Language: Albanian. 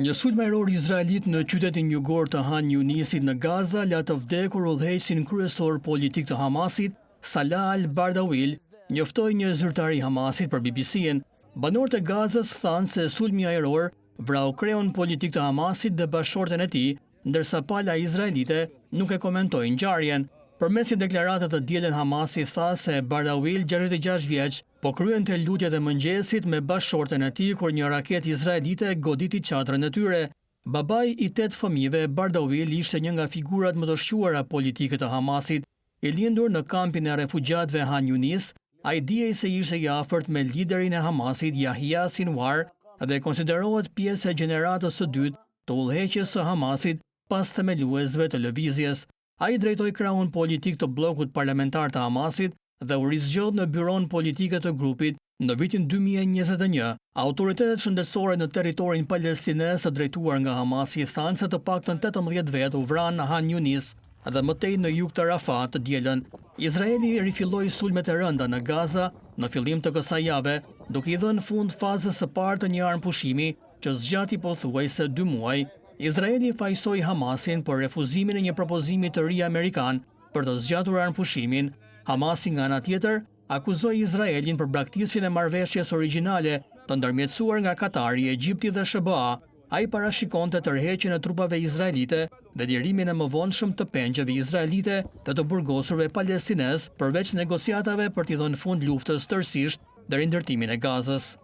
Një sulm ajror izraelit në qytetin jugor të Han Yunisit në Gaza la të vdekur udhëheqësin kryesor politik të Hamasit, Salah al-Bardawil, njoftoi një zyrtar i Hamasit për BBC-n. Banorët e Gazës thanë se sulmi ajror vrau kreun politik të Hamasit dhe bashkëshorten e tij, ndërsa pala izraelite nuk e komentoi ngjarjen. Përmes një deklarate të dielën Hamasi tha se Bardawil, 66 vjeç, po kryente lutjet e mëngjesit me bashkëshorten e tij kur një raket izraelite goditi çadrën e tyre. Babai i 8 fëmijëve, Bardawil ishte një nga figurat më të shquara politike të Hamasit. I lindur në kampin e refugjatëve Han Yunis, ai dijej se ishte i afërt me liderin e Hamasit, Yahya Sinwar, dhe konsiderohet pjesë e gjeneratës së dytë të udhëheqjes së Hamasit pas themeluesve të lëvizjes. Ai drejtoi krahun politik të bllokut parlamentar të Hamasit dhe u rizgjodh në byron politike të grupit në vitin 2021. Autoritetet shëndetësore në territorin palestines të drejtuar nga Hamasi thanë se të paktën 18 vetë u vranë në Han Yunis dhe mëtej në jug të Rafah të dielën. Izraeli rifilloi sulmet e rënda në Gaza në fillim të kësaj jave, duke i dhënë fund fazës së parë të një armpushimi që zgjati pothuajse 2 muaj. Izraeli fajsoi Hamasin për refuzimin e një propozimi të ri amerikan për të zgjatur armpushimin. Hamasi nga ana tjetër akuzoi Izraelin për braktisjen e marrëveshjes origjinale të ndërmjetësuar nga Katari, Egjipti dhe SBA. Ai parashikonte tërheqjen e trupave izraelite dhe lirimin e mëvonshëm të pengjeve izraelite dhe të burgosurve palestinez, përveç negociatave për t'i dhënë fund luftës tërësisht dhe rindërtimin e Gazës.